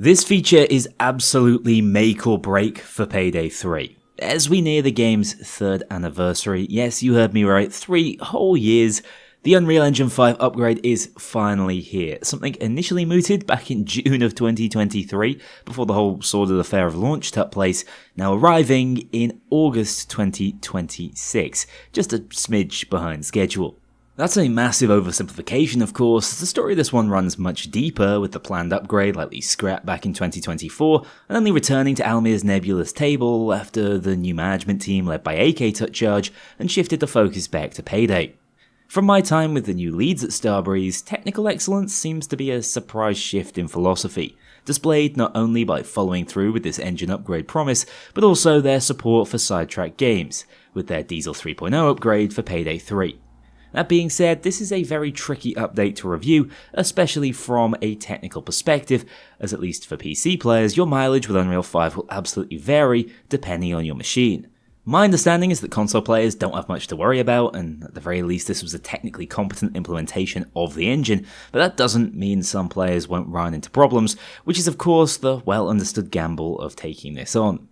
This feature is absolutely make or break for Payday 3. As we near the game's 3rd anniversary, yes, you heard me right, 3 whole years, the Unreal Engine 5 upgrade is finally here. Something initially mooted back in June of 2023, before the whole sordid affair of launch took place, now arriving in August 2026, just a smidge behind schedule. That's a massive oversimplification, of course. The story of this one runs much deeper, with the planned upgrade likely scrapped back in 2024, and only returning to Almir's nebulous table after the new management team led by AK took charge and shifted the focus back to Payday. From my time with the new leads at Starbreeze, technical excellence seems to be a surprise shift in philosophy, displayed not only by following through with this engine upgrade promise, but also their support for sidetrack games, with their Diesel 3.0 upgrade for Payday 3. That being said, this is a very tricky update to review, especially from a technical perspective, as at least for PC players, your mileage with Unreal 5 will absolutely vary depending on your machine. My understanding is that console players don't have much to worry about, and at the very least this was a technically competent implementation of the engine, but that doesn't mean some players won't run into problems, which is of course the well understood gamble of taking this on.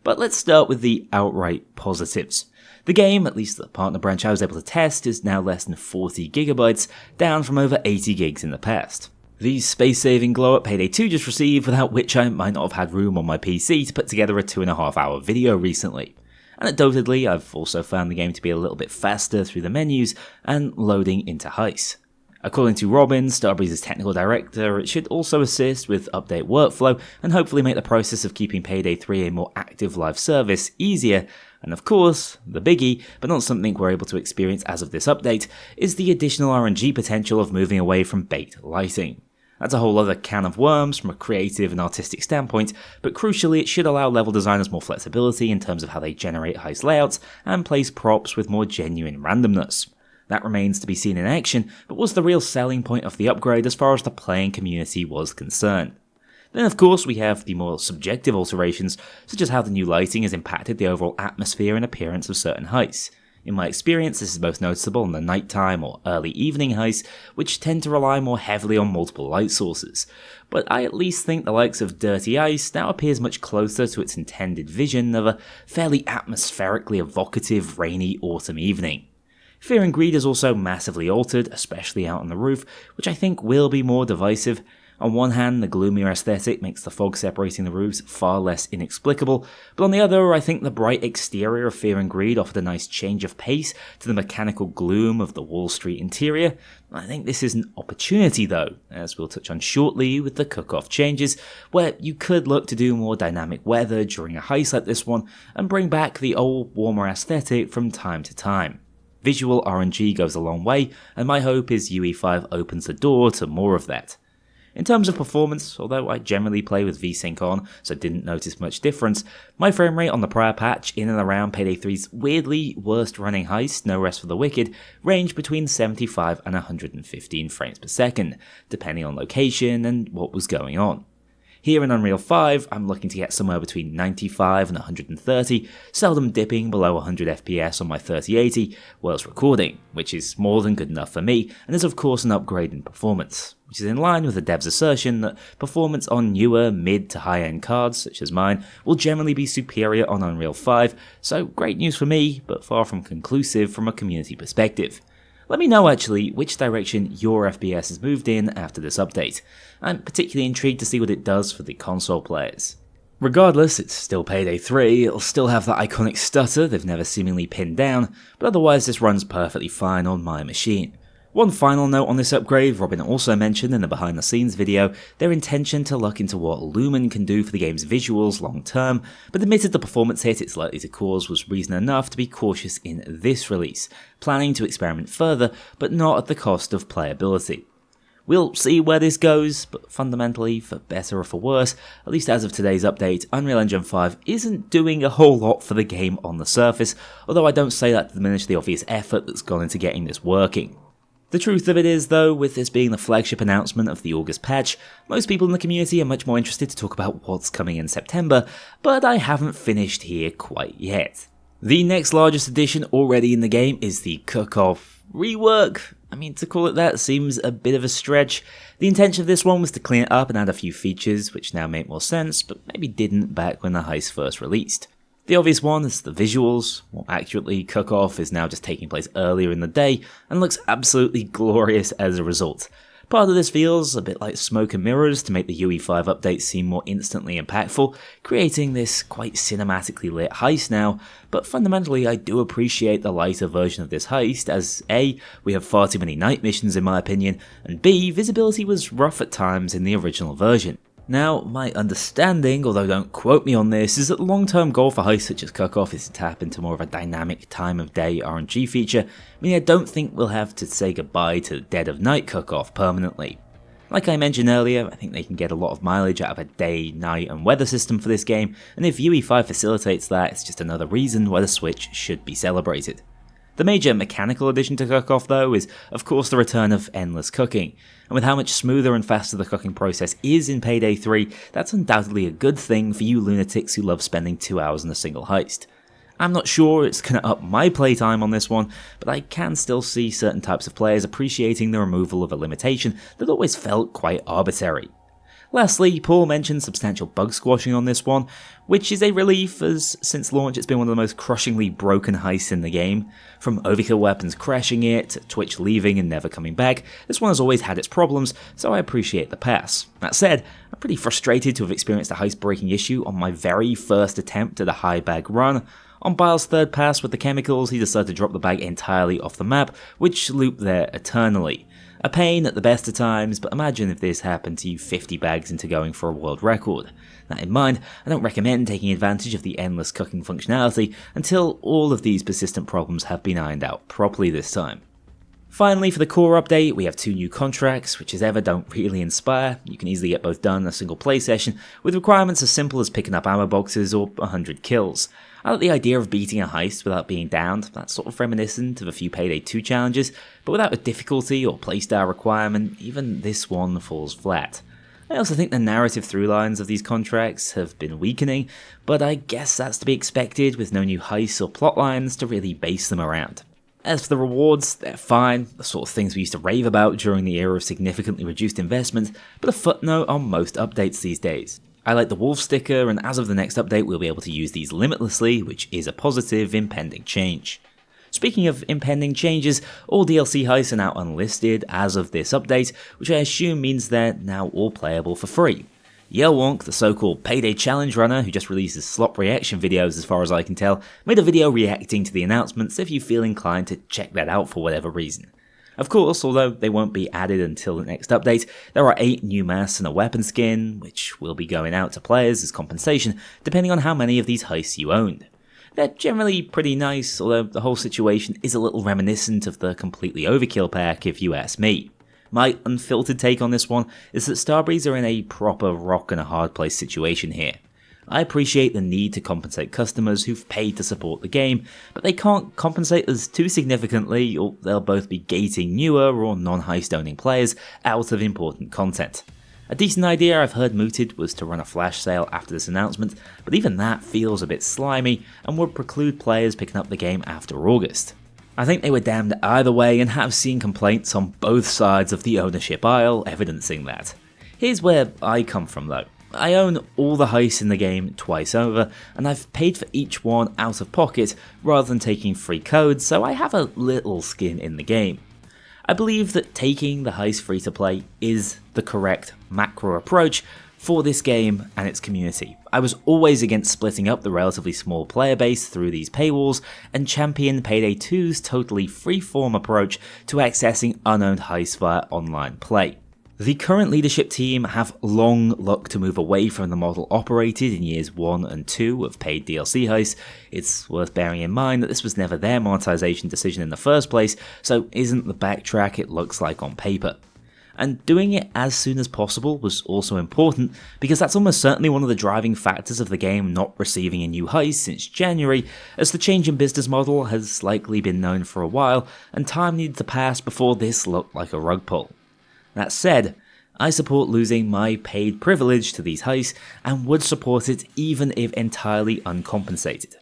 But let's start with the outright positives. The game, at least the partner branch I was able to test, is now less than 40 gigabytes, down from over 80 gigs in the past. The space-saving glow-up Payday 2 just received, without which I might not have had room on my PC to put together a 2.5 hour video recently. Anecdotally, I've also found the game to be a little bit faster through the menus and loading into heist. According to Robin, Starbreeze's technical director, it should also assist with update workflow and hopefully make the process of keeping Payday 3 a more active live service easier. And of course, the biggie, but not something we're able to experience as of this update, is the additional RNG potential of moving away from baked lighting. That's a whole other can of worms from a creative and artistic standpoint, but crucially it should allow level designers more flexibility in terms of how they generate heist layouts and place props with more genuine randomness. That remains to be seen in action, but was the real selling point of the upgrade as far as the playing community was concerned. Then of course we have the more subjective alterations, such as how the new lighting has impacted the overall atmosphere and appearance of certain heists. In my experience, this is most noticeable in the nighttime or early evening heists, which tend to rely more heavily on multiple light sources. But I at least think the likes of Dirty Ice now appears much closer to its intended vision of a fairly atmospherically evocative rainy autumn evening. Fear and Greed is also massively altered, especially out on the roof, which I think will be more divisive. On one hand, the gloomier aesthetic makes the fog separating the roofs far less inexplicable, but on the other, I think the bright exterior of Fear and Greed offered a nice change of pace to the mechanical gloom of the Wall Street interior. I think this is an opportunity though, as we'll touch on shortly with the cook-off changes, where you could look to do more dynamic weather during a heist like this one, and bring back the old warmer aesthetic from time to time. Visual RNG goes a long way, and my hope is UE5 opens the door to more of that. In terms of performance, although I generally play with VSync on, so didn't notice much difference, my frame rate on the prior patch in and around Payday 3's weirdly worst running heist, No Rest for the Wicked, ranged between 75 and 115 frames per second, depending on location and what was going on. Here in Unreal 5, I'm looking to get somewhere between 95 and 130, seldom dipping below 100 FPS on my 3080 whilst recording, which is more than good enough for me, and is of course an upgrade in performance, which is in line with the dev's assertion that performance on newer mid to high end cards, such as mine, will generally be superior on Unreal 5, so great news for me, but far from conclusive from a community perspective. Let me know actually which direction your FPS has moved in after this update. I'm particularly intrigued to see what it does for the console players. Regardless, it's still Payday 3, it'll still have that iconic stutter they've never seemingly pinned down, but otherwise this runs perfectly fine on my machine. One final note on this upgrade, Robin also mentioned in the behind the scenes video their intention to look into what Lumen can do for the game's visuals long term, but admitted the performance hit it's likely to cause was reason enough to be cautious in this release, planning to experiment further, but not at the cost of playability. We'll see where this goes, but fundamentally, for better or for worse, at least as of today's update, Unreal Engine 5 isn't doing a whole lot for the game on the surface, although I don't say that to diminish the obvious effort that's gone into getting this working. The truth of it is though, with this being the flagship announcement of the August patch, most people in the community are much more interested to talk about what's coming in September, but I haven't finished here quite yet. The next largest addition already in the game is the cook-off rework, I mean, to call it that seems a bit of a stretch. The intention of this one was to clean it up and add a few features which now make more sense, but maybe didn't back when the heist first released. The obvious one is the visuals. More accurately, Cook-Off is now just taking place earlier in the day and looks absolutely glorious as a result. Part of this feels a bit like smoke and mirrors to make the UE5 update seem more instantly impactful, creating this quite cinematically lit heist now, but fundamentally I do appreciate the lighter version of this heist as A, we have far too many night missions in my opinion, and B, visibility was rough at times in the original version. Now, my understanding, although don't quote me on this, is that the long-term goal for heists such as Cook-Off is to tap into more of a dynamic time-of-day RNG feature, meaning I don't think we'll have to say goodbye to dead of night Cook-Off permanently. Like I mentioned earlier, I think they can get a lot of mileage out of a day, night and weather system for this game, and if UE5 facilitates that, it's just another reason why the Switch should be celebrated. The major mechanical addition to Cook-Off though is of course the return of endless cooking, and with how much smoother and faster the cooking process is in Payday 3, that's undoubtedly a good thing for you lunatics who love spending 2 hours on a single heist. I'm not sure it's going to up my playtime on this one, but I can still see certain types of players appreciating the removal of a limitation that always felt quite arbitrary. Lastly, Paul mentioned substantial bug squashing on this one, which is a relief as since launch it's been one of the most crushingly broken heists in the game. From overkill weapons crashing it, to Twitch leaving and never coming back, this one has always had its problems, so I appreciate the pass. That said, I'm pretty frustrated to have experienced a heist breaking issue on my very first attempt at a high bag run. On Bile's third pass with the chemicals, he decided to drop the bag entirely off the map, which looped there eternally. A pain at the best of times, but imagine if this happened to you 50 bags into going for a world record. That in mind, I don't recommend taking advantage of the endless cooking functionality until all of these persistent problems have been ironed out properly this time. Finally, for the core update, we have 2 new contracts, which as ever don't really inspire. You can easily get both done in a single play session, with requirements as simple as picking up ammo boxes or 100 kills. I like the idea of beating a heist without being downed, that's sort of reminiscent of a few Payday 2 challenges, but without a difficulty or playstyle requirement, even this one falls flat. I also think the narrative through lines of these contracts have been weakening, but I guess that's to be expected with no new heists or plot lines to really base them around. As for the rewards, they're fine, the sort of things we used to rave about during the era of significantly reduced investment, but a footnote on most updates these days. I like the wolf sticker, and as of the next update we'll be able to use these limitlessly, which is a positive impending change. Speaking of impending changes, all DLC heists are now unlisted as of this update, which I assume means they're now all playable for free. Yelwonk, the so-called Payday challenge runner who just releases slop reaction videos as far as I can tell, made a video reacting to the announcements if you feel inclined to check that out for whatever reason. Of course, although they won't be added until the next update, there are 8 new masks and a weapon skin, which will be going out to players as compensation depending on how many of these heists you owned. They're generally pretty nice, although the whole situation is a little reminiscent of the completely overkill pack if you ask me. My unfiltered take on this one is that Starbreeze are in a proper rock and a hard place situation here. I appreciate the need to compensate customers who've paid to support the game, but they can't compensate us too significantly or they'll both be gating newer or non-heist owning players out of important content. A decent idea I've heard mooted was to run a flash sale after this announcement, but even that feels a bit slimy and would preclude players picking up the game after August. I think they were damned either way and have seen complaints on both sides of the ownership aisle evidencing that. Here's where I come from though. I own all the heists in the game twice over, and I've paid for each one out of pocket rather than taking free codes, so I have a little skin in the game. I believe that taking the heist free to play is the correct macro approach for this game and its community. I was always against splitting up the relatively small player base through these paywalls and championed Payday 2's totally free-form approach to accessing unowned heists via online play. The current leadership team have long looked to move away from the model operated in years 1 and 2 of paid DLC heists. It's worth bearing in mind that this was never their monetization decision in the first place, so isn't the backtrack it looks like on paper. And doing it as soon as possible was also important, because that's almost certainly one of the driving factors of the game not receiving a new heist since January, as the change in business model has likely been known for a while, and time needed to pass before this looked like a rug pull. That said, I support losing my paid privilege to these heists, and would support it even if entirely uncompensated.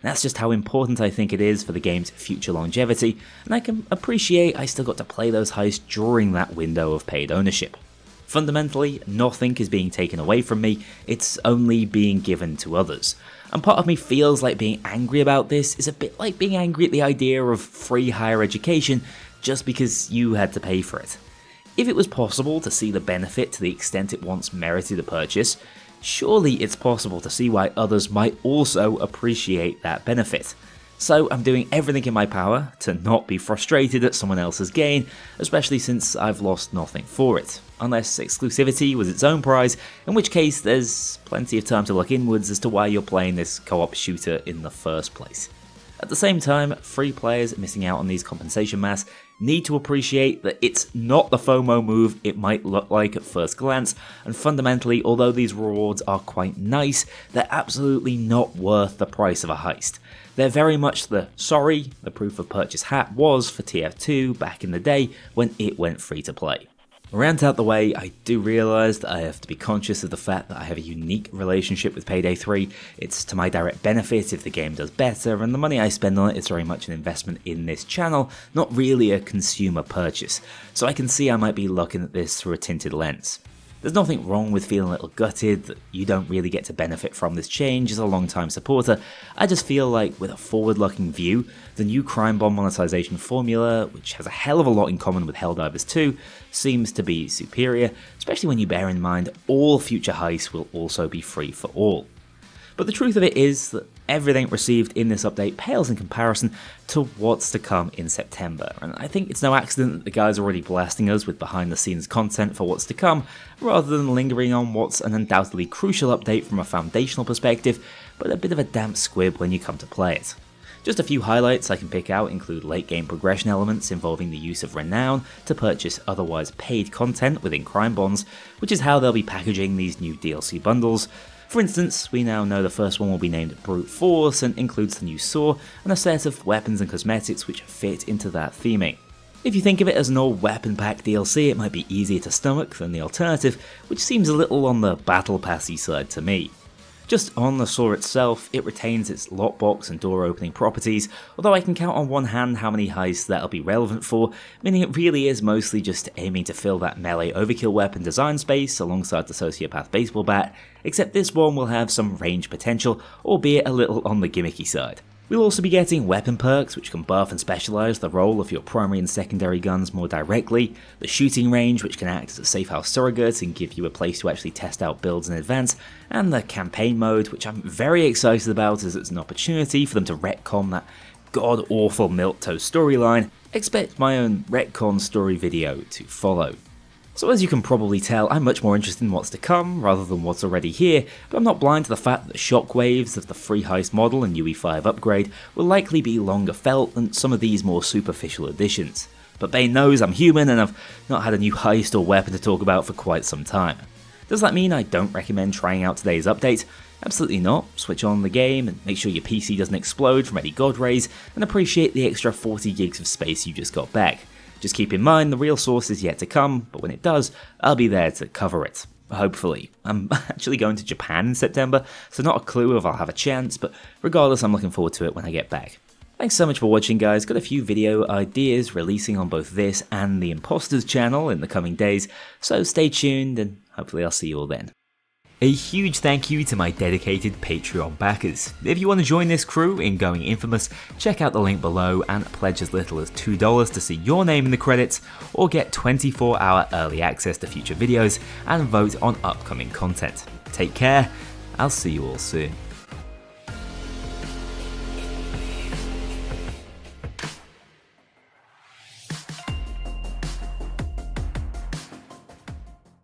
That's just how important I think it is for the game's future longevity, and I can appreciate I still got to play those heists during that window of paid ownership. Fundamentally, nothing is being taken away from me, it's only being given to others. And part of me feels like being angry about this is a bit like being angry at the idea of free higher education just because you had to pay for it. If it was possible to see the benefit to the extent it once merited a purchase, surely it's possible to see why others might also appreciate that benefit. So I'm doing everything in my power to not be frustrated at someone else's gain, especially since I've lost nothing for it. Unless exclusivity was its own prize, in which case there's plenty of time to look inwards as to why you're playing this co-op shooter in the first place. At the same time, free players missing out on these compensation masks need to appreciate that it's not the FOMO move it might look like at first glance, and fundamentally, although these rewards are quite nice, they're absolutely not worth the price of a heist. They're very much the proof of purchase hat was for TF2 back in the day when it went free to play. Rant out the way, I do realise that I have to be conscious of the fact that I have a unique relationship with Payday 3, it's to my direct benefit if the game does better, and the money I spend on it is very much an investment in this channel, not really a consumer purchase, so I can see I might be looking at this through a tinted lens. There's nothing wrong with feeling a little gutted that you don't really get to benefit from this change as a long-time supporter. I just feel like with a forward-looking view, the new Crime Bomb monetization formula, which has a hell of a lot in common with Helldivers 2, seems to be superior, especially when you bear in mind all future heists will also be free for all. But the truth of it is that everything received in this update pales in comparison to what's to come in September, and I think it's no accident that the guys are already blasting us with behind the scenes content for what's to come, rather than lingering on what's an undoubtedly crucial update from a foundational perspective, but a bit of a damp squib when you come to play it. Just a few highlights I can pick out include late game progression elements involving the use of renown to purchase otherwise paid content within crime bonds, which is how they'll be packaging these new DLC bundles. For instance, we now know the first one will be named Brute Force and includes the new saw and a set of weapons and cosmetics which fit into that theming. If you think of it as an all weapon pack DLC, it might be easier to stomach than the alternative, which seems a little on the battle passy side to me. Just on the saw itself, it retains its lockbox and door opening properties, although I can count on one hand how many heists that'll be relevant for, meaning it really is mostly just aiming to fill that melee overkill weapon design space alongside the Sociopath baseball bat, except this one will have some range potential, albeit a little on the gimmicky side. We'll also be getting weapon perks which can buff and specialise the role of your primary and secondary guns more directly, the shooting range which can act as a safe house surrogate and give you a place to actually test out builds in advance, and the campaign mode which I'm very excited about as it's an opportunity for them to retcon that god-awful milquetoast storyline. Expect my own retcon story video to follow. So as you can probably tell, I'm much more interested in what's to come rather than what's already here, but I'm not blind to the fact that the shockwaves of the free heist model and UE5 upgrade will likely be longer felt than some of these more superficial additions. But Bane knows I'm human and I've not had a new heist or weapon to talk about for quite some time. Does that mean I don't recommend trying out today's update? Absolutely not. Switch on the game and make sure your PC doesn't explode from any god rays and appreciate the extra 40 gigs of space you just got back. Just keep in mind the real source is yet to come, but when it does, I'll be there to cover it. Hopefully. I'm actually going to Japan in September, so not a clue if I'll have a chance, but regardless I'm looking forward to it when I get back. Thanks so much for watching guys, got a few video ideas releasing on both this and the Imposters channel in the coming days, so stay tuned and hopefully I'll see you all then. A huge thank you to my dedicated Patreon backers. If you want to join this crew in going infamous, check out the link below and pledge as little as $2 to see your name in the credits, or get 24-hour early access to future videos and vote on upcoming content. Take care, I'll see you all soon.